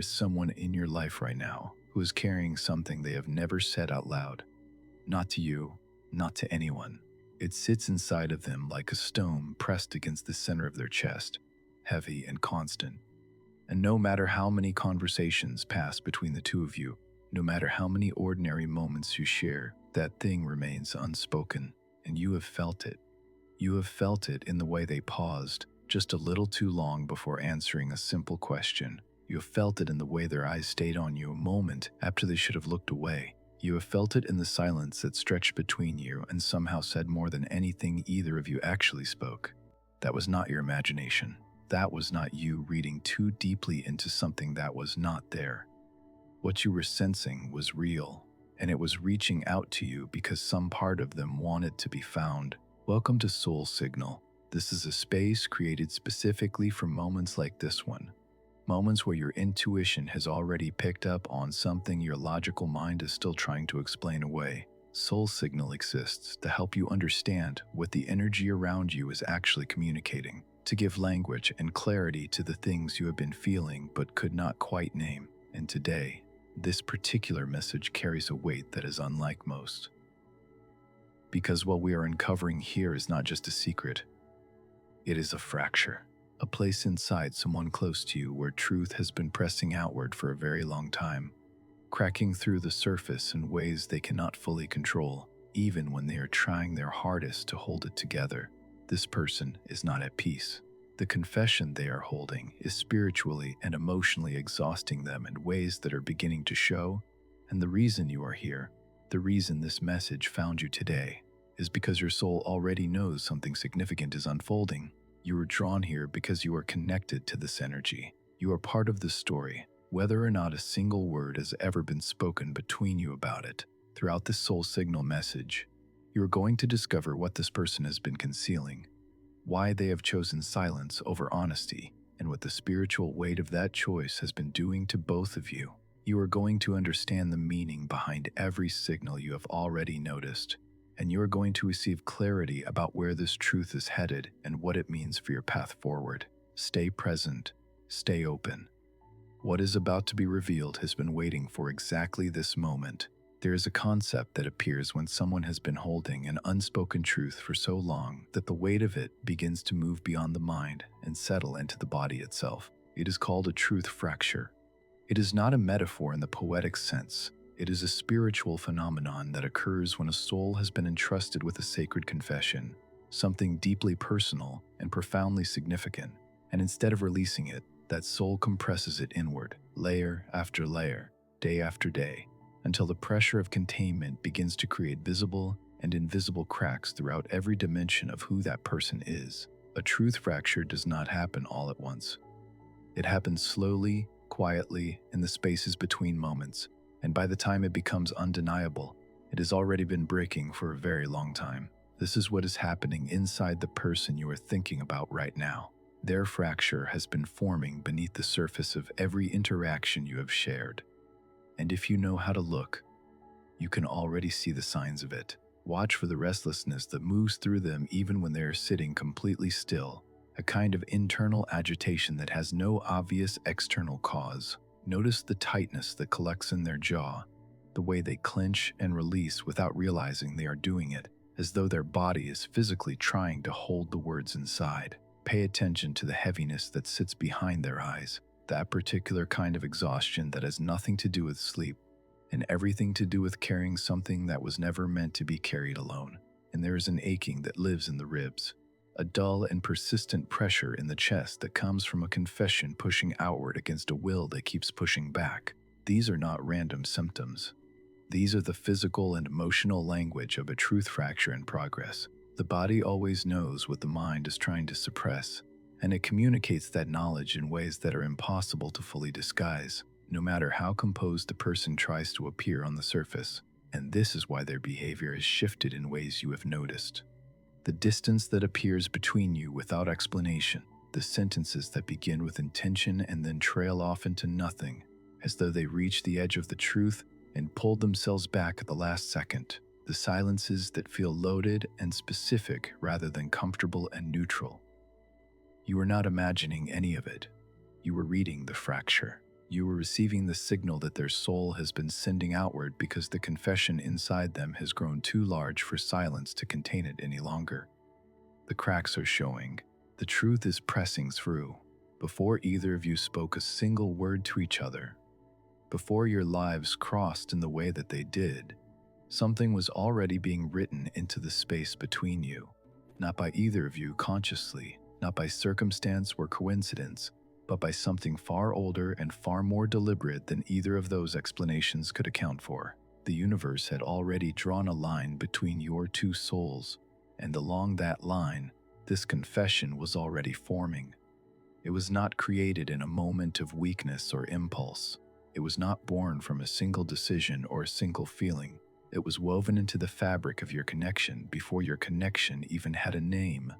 is someone in your life right now who is carrying something they have never said out loud. Not to you, not to anyone. It sits inside of them like a stone pressed against the center of their chest, heavy and constant. And no matter how many conversations pass between the two of you, no matter how many ordinary moments you share, that thing remains unspoken, and you have felt it. You have felt it in the way they paused just a little too long before answering a simple question. You have felt it in the way their eyes stayed on you a moment after they should have looked away. You have felt it in the silence that stretched between you and somehow said more than anything either of you actually spoke. That was not your imagination. That was not you reading too deeply into something that was not there. What you were sensing was real, and it was reaching out to you because some part of them wanted to be found. Welcome to Soul Signal. This is a space created specifically for moments like this one. Moments where your intuition has already picked up on something your logical mind is still trying to explain away. Soul Signal exists to help you understand what the energy around you is actually communicating, to give language and clarity to the things you have been feeling but could not quite name. And today, this particular message carries a weight that is unlike most. Because what we are uncovering here is not just a secret, it is a fracture, a place inside someone close to you where truth has been pressing outward for a very long time, cracking through the surface in ways they cannot fully control, even when they are trying their hardest to hold it together. This person is not at peace. The confession they are holding is spiritually and emotionally exhausting them in ways that are beginning to show, and the reason you are here, the reason this message found you today, is because your soul already knows something significant is unfolding. You are drawn here because you are connected to this energy. You are part of this story, whether or not a single word has ever been spoken between you about it. Throughout this Soul Signal message, you are going to discover what this person has been concealing, why they have chosen silence over honesty, and what the spiritual weight of that choice has been doing to both of you. You are going to understand the meaning behind every signal you have already noticed, and you are going to receive clarity about where this truth is headed and what it means for your path forward. Stay present, stay open. What is about to be revealed has been waiting for exactly this moment. There is a concept that appears when someone has been holding an unspoken truth for so long that the weight of it begins to move beyond the mind and settle into the body itself. It is called a truth fracture. It is not a metaphor in the poetic sense. It is a spiritual phenomenon that occurs when a soul has been entrusted with a sacred confession, something deeply personal and profoundly significant, and instead of releasing it, that soul compresses it inward, layer after layer, day after day, until the pressure of containment begins to create visible and invisible cracks throughout every dimension of who that person is. A truth fracture does not happen all at once. It happens slowly, quietly, in the spaces between moments, and by the time it becomes undeniable, it has already been breaking for a very long time. This is what is happening inside the person you are thinking about right now. Their fracture has been forming beneath the surface of every interaction you have shared. And if you know how to look, you can already see the signs of it. Watch for the restlessness that moves through them even when they are sitting completely still, a kind of internal agitation that has no obvious external cause. Notice the tightness that collects in their jaw, the way they clench and release without realizing they are doing it, as though their body is physically trying to hold the words inside. Pay attention to the heaviness that sits behind their eyes, that particular kind of exhaustion that has nothing to do with sleep and everything to do with carrying something that was never meant to be carried alone. And there is an aching that lives in the ribs, a dull and persistent pressure in the chest that comes from a confession pushing outward against a will that keeps pushing back. These are not random symptoms. These are the physical and emotional language of a truth fracture in progress. The body always knows what the mind is trying to suppress, and it communicates that knowledge in ways that are impossible to fully disguise, no matter how composed the person tries to appear on the surface. And this is why their behavior has shifted in ways you have noticed. The distance that appears between you without explanation, the sentences that begin with intention and then trail off into nothing, as though they reach the edge of the truth and pulled themselves back at the last second. The silences that feel loaded and specific rather than comfortable and neutral. You are not imagining any of it. You are reading the fracture. You were receiving the signal that their soul has been sending outward because the confession inside them has grown too large for silence to contain it any longer. The cracks are showing. The truth is pressing through. Before either of you spoke a single word to each other, before your lives crossed in the way that they did, something was already being written into the space between you, not by either of you consciously, not by circumstance or coincidence, but by something far older and far more deliberate than either of those explanations could account for. The universe had already drawn a line between your two souls, and along that line, this confession was already forming. It was not created in a moment of weakness or impulse. It was not born from a single decision or a single feeling. It was woven into the fabric of your connection before your connection even had a name,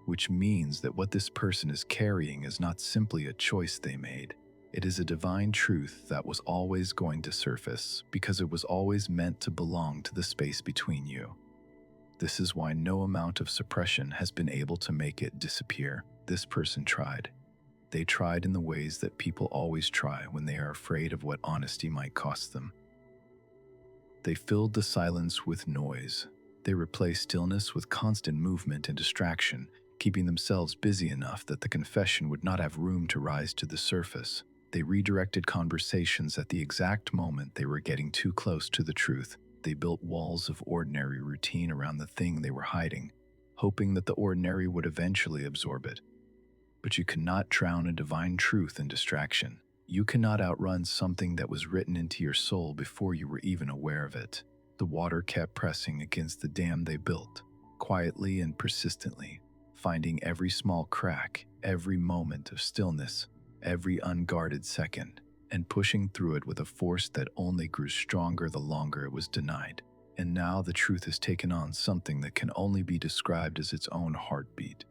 which means that what this person is carrying is not simply a choice they made. It is a divine truth that was always going to surface because it was always meant to belong to the space between you. This is why no amount of suppression has been able to make it disappear. This person tried. They tried in the ways that people always try when they are afraid of what honesty might cost them. They filled the silence with noise. They replaced stillness with constant movement and distraction, keeping themselves busy enough that the confession would not have room to rise to the surface. They redirected conversations at the exact moment they were getting too close to the truth. They built walls of ordinary routine around the thing they were hiding, hoping that the ordinary would eventually absorb it. But you cannot drown a divine truth in distraction. You cannot outrun something that was written into your soul before you were even aware of it. The water kept pressing against the dam they built, quietly and persistently, finding every small crack, every moment of stillness, every unguarded second, and pushing through it with a force that only grew stronger the longer it was denied. And now the truth has taken on something that can only be described as its own heartbeat.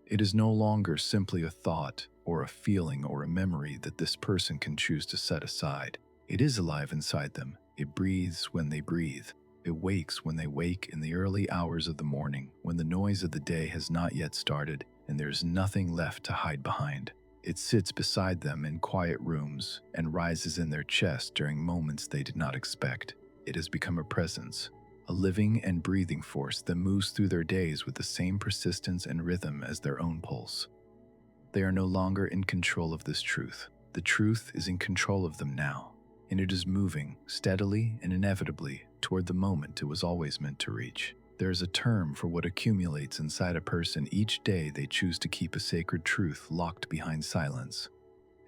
It is no longer simply a thought or a feeling or a memory that this person can choose to set aside. It is alive inside them. It breathes when they breathe. It wakes when they wake in the early hours of the morning, when the noise of the day has not yet started and there is nothing left to hide behind. It sits beside them in quiet rooms and rises in their chest during moments they did not expect. It has become a presence, a living and breathing force that moves through their days with the same persistence and rhythm as their own pulse. They are no longer in control of this truth. The truth is in control of them now, and it is moving steadily and inevitably toward the moment it was always meant to reach. There is a term for what accumulates inside a person each day they choose to keep a sacred truth locked behind silence.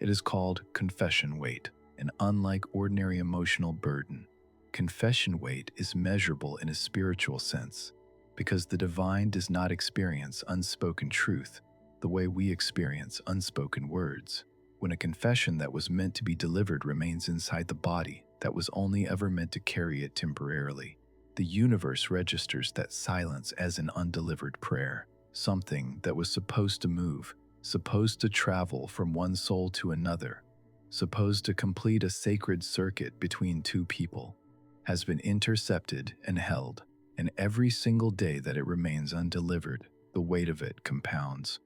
It is called confession weight, and unlike ordinary emotional burden, confession weight is measurable in a spiritual sense, because the divine does not experience unspoken truth the way we experience unspoken words. When a confession that was meant to be delivered remains inside the body that was only ever meant to carry it temporarily, the universe registers that silence as an undelivered prayer, something that was supposed to move, supposed to travel from one soul to another, supposed to complete a sacred circuit between two people, has been intercepted and held, and every single day that it remains undelivered, the weight of it compounds.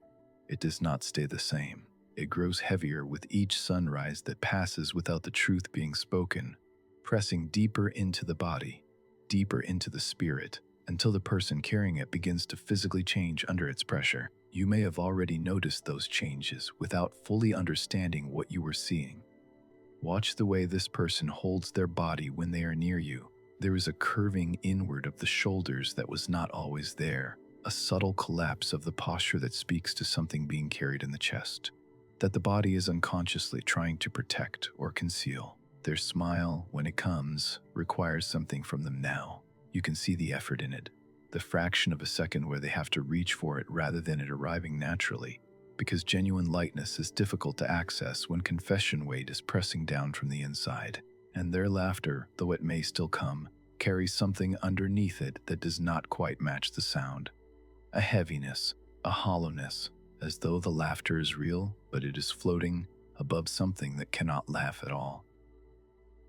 It does not stay the same. It grows heavier with each sunrise that passes without the truth being spoken, pressing deeper into the body, deeper into the spirit, until the person carrying it begins to physically change under its pressure. You may have already noticed those changes without fully understanding what you were seeing. Watch the way this person holds their body when they are near you. There is a curving inward of the shoulders that was not always there, a subtle collapse of the posture that speaks to something being carried in the chest, that the body is unconsciously trying to protect or conceal. Their smile, when it comes, requires something from them now. You can see the effort in it, the fraction of a second where they have to reach for it rather than it arriving naturally, because genuine lightness is difficult to access when confession weight is pressing down from the inside. And their laughter, though it may still come, carries something underneath it that does not quite match the sound. A heaviness, a hollowness, as though the laughter is real, but it is floating above something that cannot laugh at all.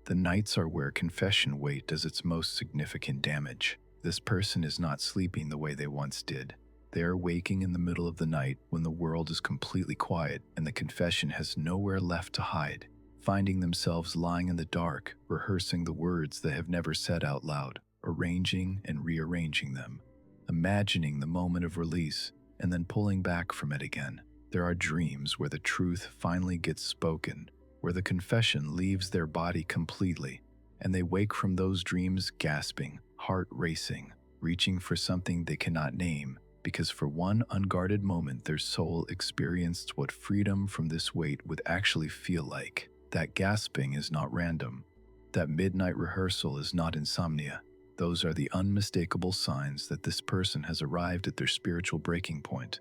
The nights are where confession weight does its most significant damage. This person is not sleeping the way they once did. They are waking in the middle of the night when the world is completely quiet and the confession has nowhere left to hide. finding themselves lying in the dark, rehearsing the words they have never said out loud, arranging and rearranging them, imagining the moment of release, and then pulling back from it again. There are dreams where the truth finally gets spoken, where the confession leaves their body completely, and they wake from those dreams gasping, heart racing, reaching for something they cannot name, because for one unguarded moment their soul experienced what freedom from this weight would actually feel like. That gasping is not random. That midnight rehearsal is not insomnia. Those are the unmistakable signs that this person has arrived at their spiritual breaking point,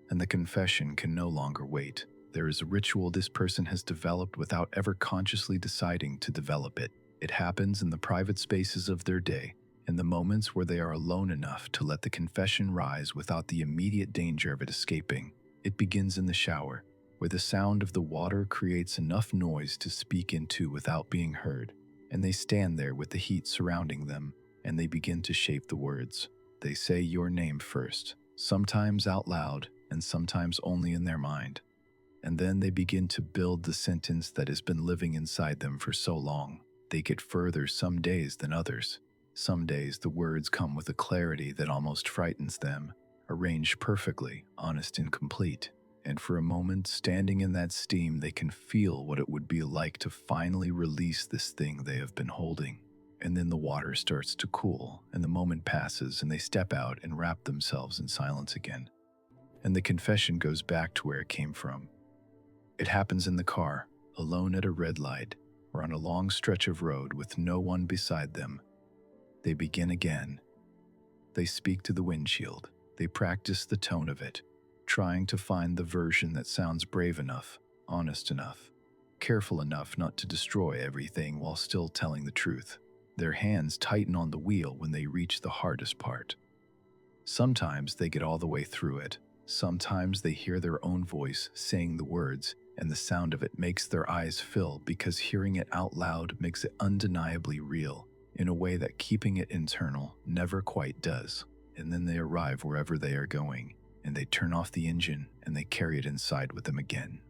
and the confession can no longer wait. There is a ritual this person has developed without ever consciously deciding to develop it. It happens in the private spaces of their day, in the moments where they are alone enough to let the confession rise without the immediate danger of it escaping. It begins in the shower, where the sound of the water creates enough noise to speak into without being heard, and they stand there with the heat surrounding them, and they begin to shape the words. They say your name first, sometimes out loud and sometimes only in their mind, and then they begin to build the sentence that has been living inside them for so long. They get further some days than others. Some days the words come with a clarity that almost frightens them, arranged perfectly, honest and complete. And for a moment, standing in that steam, they can feel what it would be like to finally release this thing they have been holding. And then the water starts to cool, and the moment passes, and they step out and wrap themselves in silence again. And the confession goes back to where it came from. It happens in the car, alone at a red light, or on a long stretch of road with no one beside them. They begin again. They speak to the windshield. They practice the tone of it, trying to find the version that sounds brave enough, honest enough, careful enough not to destroy everything while still telling the truth. Their hands tighten on the wheel when they reach the hardest part. Sometimes they get all the way through it. Sometimes they hear their own voice saying the words, and the sound of it makes their eyes fill because hearing it out loud makes it undeniably real, in a way that keeping it internal never quite does. And then they arrive wherever they are going, and they turn off the engine and they carry it inside with them again.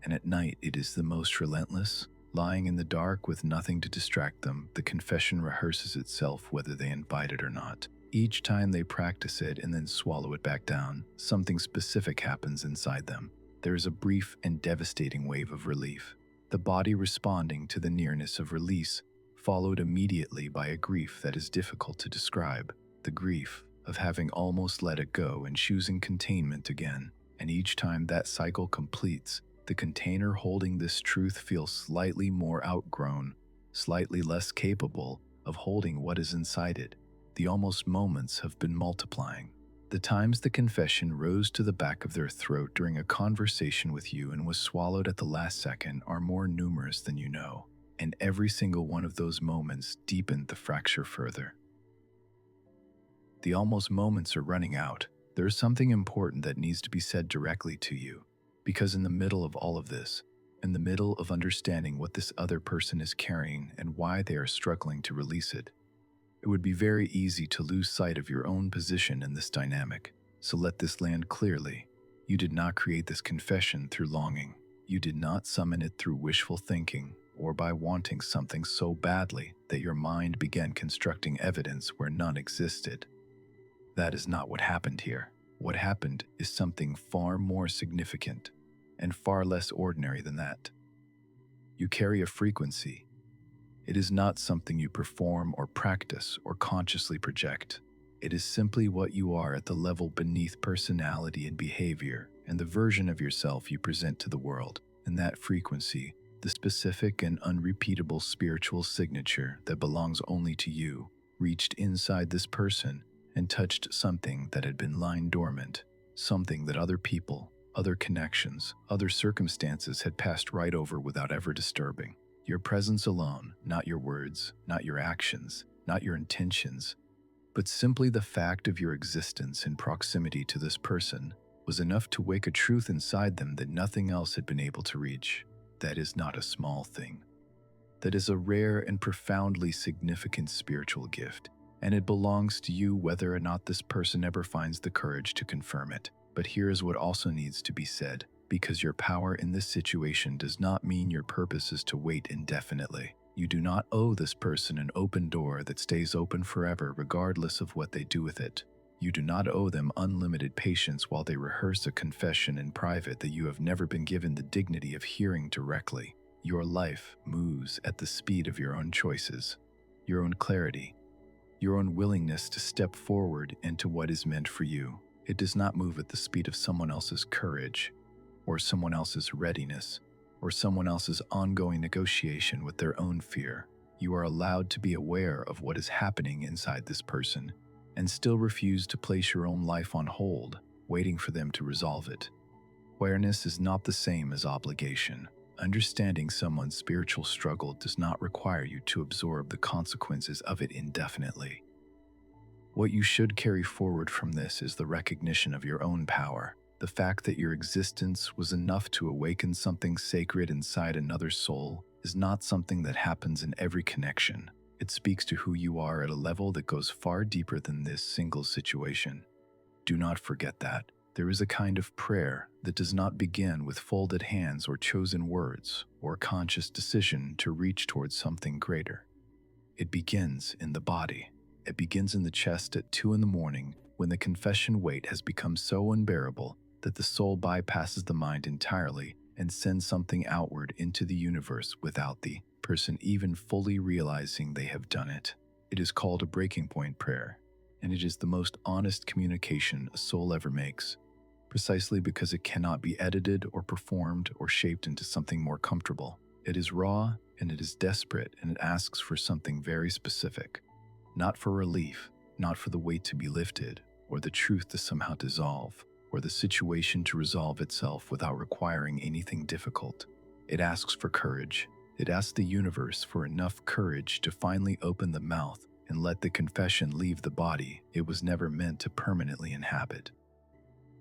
And at night it is the most relentless. Lying in the dark with nothing to distract them, the confession rehearses itself whether they invite it or not. Each time they practice it and then swallow it back down, something specific happens inside them. There is a brief and devastating wave of relief, the body responding to the nearness of release, followed immediately by a grief that is difficult to describe, the grief of having almost let it go and choosing containment again. And each time that cycle completes, the container holding this truth feels slightly more outgrown, slightly less capable of holding what is inside it. The almost moments have been multiplying. The times the confession rose to the back of their throat during a conversation with you and was swallowed at the last second are more numerous than you know, and every single one of those moments deepened the fracture further. The almost moments are running out. There is something important that needs to be said directly to you, because in the middle of all of this, in the middle of understanding what this other person is carrying and why they are struggling to release it, it would be very easy to lose sight of your own position in this dynamic. So let this land clearly. You did not create this confession through longing. You did not summon it through wishful thinking or by wanting something so badly that your mind began constructing evidence where none existed. That is not what happened here. What happened is something far more significant and far less ordinary than that. You carry a frequency. It is not something you perform or practice or consciously project. It is simply what you are at the level beneath personality and behavior and the version of yourself you present to the world. And that frequency, the specific and unrepeatable spiritual signature that belongs only to you, reached inside this person and touched something that had been lying dormant, something that other people, other connections, other circumstances had passed right over without ever disturbing. Your presence alone, not your words, not your actions, not your intentions, but simply the fact of your existence in proximity to this person was enough to wake a truth inside them that nothing else had been able to reach. That is not a small thing. That is a rare and profoundly significant spiritual gift, and it belongs to you whether or not this person ever finds the courage to confirm it. But here is what also needs to be said. because your power in this situation does not mean your purpose is to wait indefinitely. You do not owe this person an open door that stays open forever regardless of what they do with it. You do not owe them unlimited patience while they rehearse a confession in private that you have never been given the dignity of hearing directly. Your life moves at the speed of your own choices, your own clarity, your own willingness to step forward into what is meant for you. It does not move at the speed of someone else's courage, or someone else's readiness, or someone else's ongoing negotiation with their own fear. You are allowed to be aware of what is happening inside this person, and still refuse to place your own life on hold, waiting for them to resolve it. Awareness is not the same as obligation. Understanding someone's spiritual struggle does not require you to absorb the consequences of it indefinitely. What you should carry forward from this is the recognition of your own power. The fact that your existence was enough to awaken something sacred inside another soul is not something that happens in every connection. It speaks to who you are at a level that goes far deeper than this single situation. Do not forget that. There is a kind of prayer that does not begin with folded hands or chosen words or conscious decision to reach towards something greater. It begins in the body. It begins in the chest at 2 a.m. when the confession weight has become so unbearable that the soul bypasses the mind entirely and sends something outward into the universe without the person even fully realizing they have done it. It is called a breaking point prayer, and it is the most honest communication a soul ever makes, precisely because it cannot be edited or performed or shaped into something more comfortable. It is raw and it is desperate, and it asks for something very specific. Not for relief, not for the weight to be lifted, or the truth to somehow dissolve, or the situation to resolve itself without requiring anything difficult. It asks for courage. It asks the universe for enough courage to finally open the mouth and let the confession leave the body it was never meant to permanently inhabit.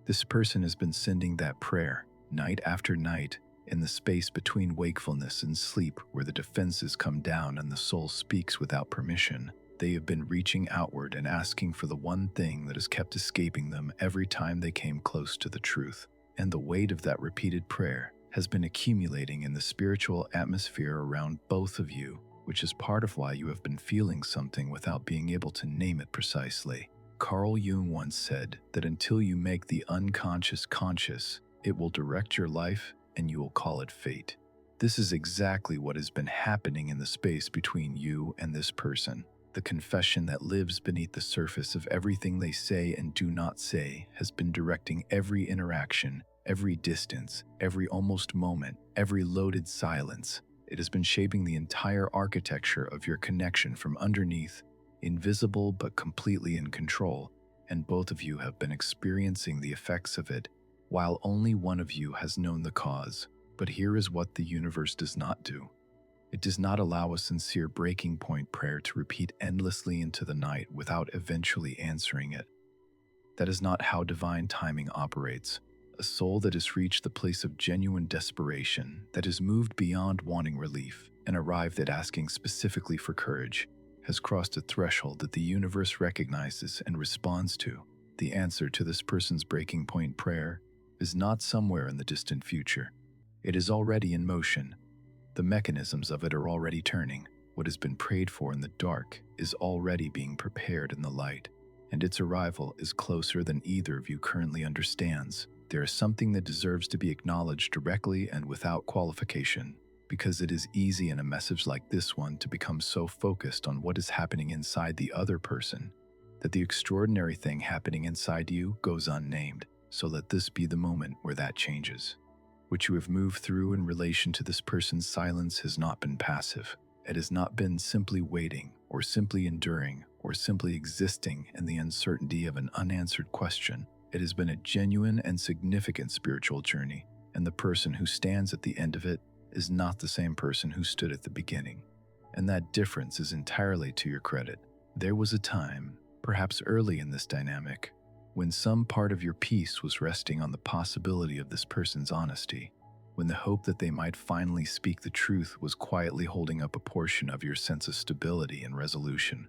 This person has been sending that prayer, night after night, in the space between wakefulness and sleep where the defenses come down and the soul speaks without permission. They have been reaching outward and asking for the one thing that has kept escaping them every time they came close to the truth. And the weight of that repeated prayer has been accumulating in the spiritual atmosphere around both of you, which is part of why you have been feeling something without being able to name it precisely. Carl Jung once said that until you make the unconscious conscious, it will direct your life and you will call it fate. This is exactly what has been happening in the space between you and this person. The confession that lives beneath the surface of everything they say and do not say has been directing every interaction, every distance, every almost moment, every loaded silence. It has been shaping the entire architecture of your connection from underneath, invisible but completely in control, and both of you have been experiencing the effects of it, while only one of you has known the cause. But here is what the universe does not do. It does not allow a sincere breaking point prayer to repeat endlessly into the night without eventually answering it. That is not how divine timing operates. A soul that has reached the place of genuine desperation, that has moved beyond wanting relief and arrived at asking specifically for courage, has crossed a threshold that the universe recognizes and responds to. The answer to this person's breaking point prayer is not somewhere in the distant future. It is already in motion. The mechanisms of it are already turning. What has been prayed for in the dark is already being prepared in the light, and its arrival is closer than either of you currently understands. There is something that deserves to be acknowledged directly and without qualification, because it is easy in a message like this one to become so focused on what is happening inside the other person that the extraordinary thing happening inside you goes unnamed. So let this be the moment where that changes. What you have moved through in relation to this person's silence has not been passive. It has not been simply waiting, or simply enduring, or simply existing in the uncertainty of an unanswered question. It has been a genuine and significant spiritual journey, and the person who stands at the end of it is not the same person who stood at the beginning. And that difference is entirely to your credit. There was a time, perhaps early in this dynamic, when some part of your peace was resting on the possibility of this person's honesty, when the hope that they might finally speak the truth was quietly holding up a portion of your sense of stability and resolution.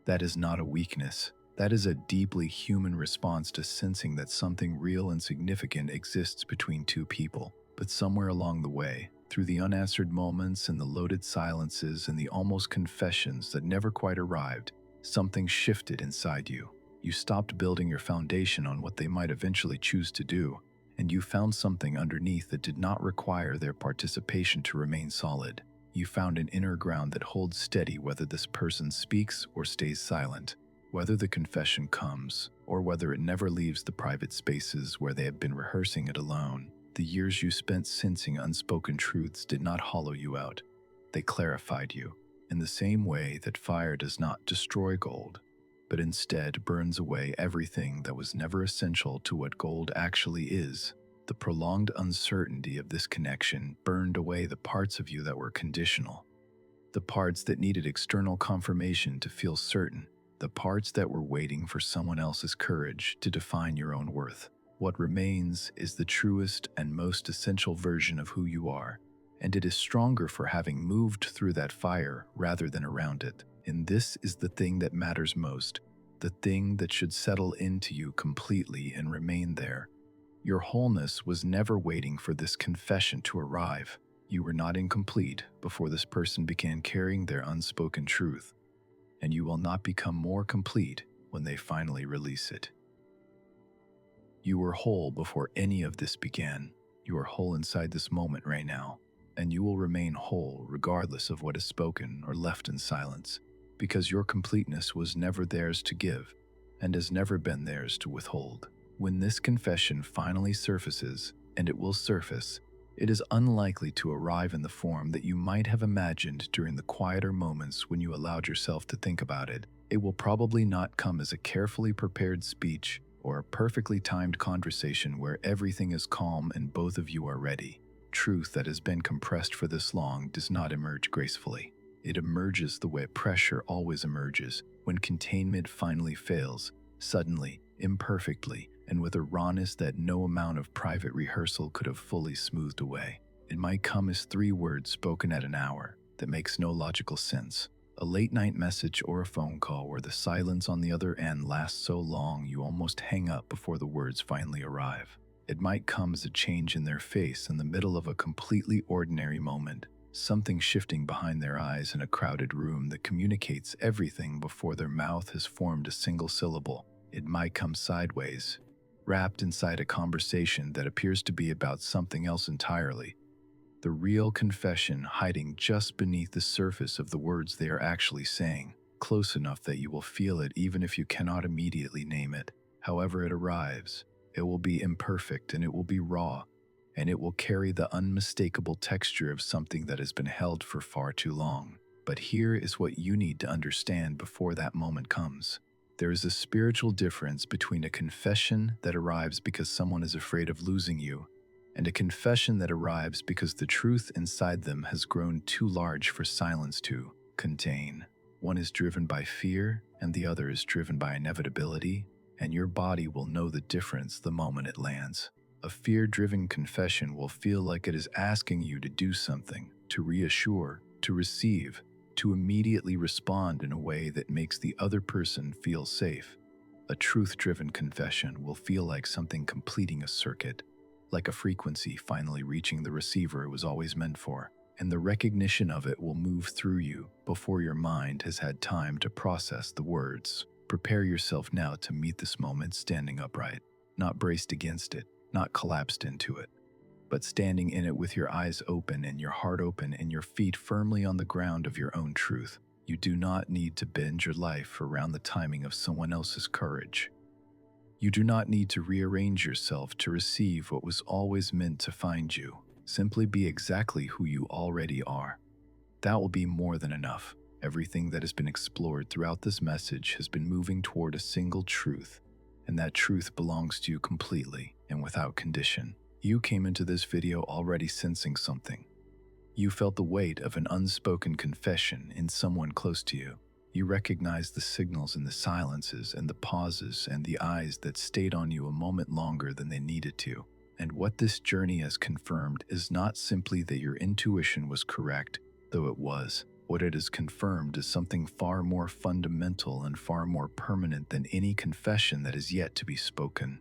That is not a weakness, That is a deeply human response to sensing that something real and significant exists between two people. But somewhere along the way, through the unanswered moments and the loaded silences and the almost confessions that never quite arrived, something shifted inside you. You stopped building your foundation on what they might eventually choose to do, and you found something underneath that did not require their participation to remain solid. You found an inner ground that holds steady whether this person speaks or stays silent, whether the confession comes or whether it never leaves the private spaces where they have been rehearsing it alone. The years you spent sensing unspoken truths did not hollow you out. They clarified you, in the same way that fire does not destroy gold, but instead burns away everything that was never essential to what gold actually is. The prolonged uncertainty of this connection burned away the parts of you that were conditional, the parts that needed external confirmation to feel certain, the parts that were waiting for someone else's courage to define your own worth. What remains is the truest and most essential version of who you are, and it is stronger for having moved through that fire rather than around it. And this is the thing that matters most, the thing that should settle into you completely and remain there. Your wholeness was never waiting for this confession to arrive. You were not incomplete before this person began carrying their unspoken truth, and you will not become more complete when they finally release it. You were whole before any of this began. You are whole inside this moment right now, and you will remain whole regardless of what is spoken or left in silence, because your completeness was never theirs to give and has never been theirs to withhold. When this confession finally surfaces, and it will surface, it is unlikely to arrive in the form that you might have imagined during the quieter moments when you allowed yourself to think about it. It will probably not come as a carefully prepared speech or a perfectly timed conversation where everything is calm and both of you are ready. Truth that has been compressed for this long does not emerge gracefully. It emerges the way pressure always emerges, when containment finally fails, suddenly, imperfectly, and with a rawness that no amount of private rehearsal could have fully smoothed away. It might come as 3 words spoken at an hour that makes no logical sense, a late-night message or a phone call where the silence on the other end lasts so long you almost hang up before the words finally arrive. It might come as a change in their face in the middle of a completely ordinary moment, something shifting behind their eyes in a crowded room that communicates everything before their mouth has formed a single syllable. It might come sideways, wrapped inside a conversation that appears to be about something else entirely, the real confession hiding just beneath the surface of the words they are actually saying, close enough that you will feel it even if you cannot immediately name it. However it arrives, it will be imperfect and it will be raw, and it will carry the unmistakable texture of something that has been held for far too long. But here is what you need to understand before that moment comes. There is a spiritual difference between a confession that arrives because someone is afraid of losing you, and a confession that arrives because the truth inside them has grown too large for silence to contain. One is driven by fear, and the other is driven by inevitability, and your body will know the difference the moment it lands. A fear-driven confession will feel like it is asking you to do something, to reassure, to receive, to immediately respond in a way that makes the other person feel safe. A truth-driven confession will feel like something completing a circuit, like a frequency finally reaching the receiver it was always meant for, and the recognition of it will move through you before your mind has had time to process the words. Prepare yourself now to meet this moment standing upright, not braced against it, not collapsed into it, but standing in it with your eyes open and your heart open and your feet firmly on the ground of your own truth. You do not need to bend your life around the timing of someone else's courage. You do not need to rearrange yourself to receive what was always meant to find you. Simply be exactly who you already are. That will be more than enough. Everything that has been explored throughout this message has been moving toward a single truth, and that truth belongs to you completely and without condition. You came into this video already sensing something. You felt the weight of an unspoken confession in someone close to you. You recognized the signals in the silences and the pauses and the eyes that stayed on you a moment longer than they needed to. And what this journey has confirmed is not simply that your intuition was correct, though it was. What it has confirmed is something far more fundamental and far more permanent than any confession that is yet to be spoken.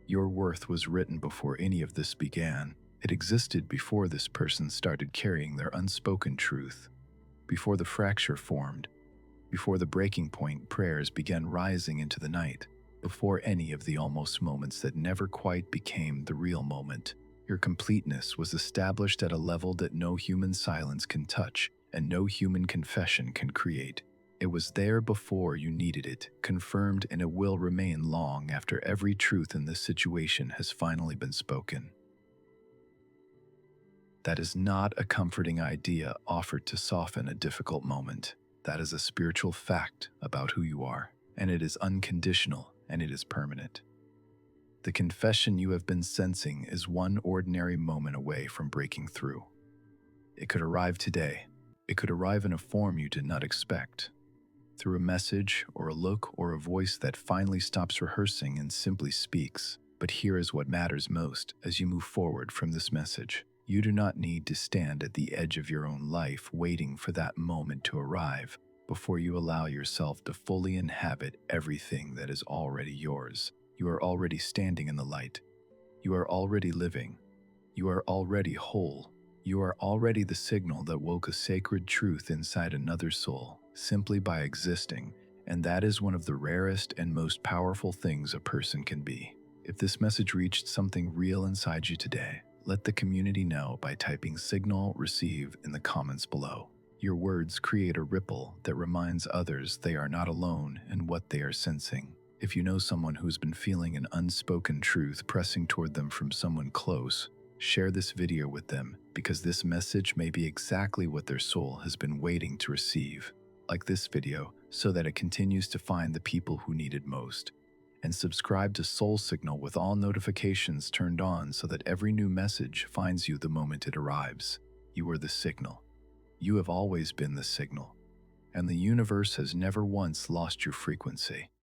Your worth was written before any of this began. It existed before this person started carrying their unspoken truth, before the fracture formed, before the breaking point prayers began rising into the night, before any of the almost moments that never quite became the real moment. Your completeness was established at a level that no human silence can touch and no human confession can create. It was there before you needed it, confirmed, and it will remain long after every truth in this situation has finally been spoken. That is not a comforting idea offered to soften a difficult moment. That is a spiritual fact about who you are, and it is unconditional and it is permanent. The confession you have been sensing is one ordinary moment away from breaking through. It could arrive today. It could arrive in a form you did not expect, through a message or a look or a voice that finally stops rehearsing and simply speaks. But here is what matters most as you move forward from this message. You do not need to stand at the edge of your own life waiting for that moment to arrive before you allow yourself to fully inhabit everything that is already yours. You are already standing in the light. You are already living. You are already whole. You are already the signal that woke a sacred truth inside another soul simply by existing, and that is one of the rarest and most powerful things a person can be. If this message reached something real inside you today, let the community know by typing signal receive in the comments below. Your words create a ripple that reminds others they are not alone in what they are sensing. If you know someone who's been feeling an unspoken truth pressing toward them from someone close, share this video with them because this message may be exactly what their soul has been waiting to receive. Like this video so that it continues to find the people who need it most. And subscribe to Soul Signal with all notifications turned on so that every new message finds you the moment it arrives. You are the signal. You have always been the signal. And the universe has never once lost your frequency.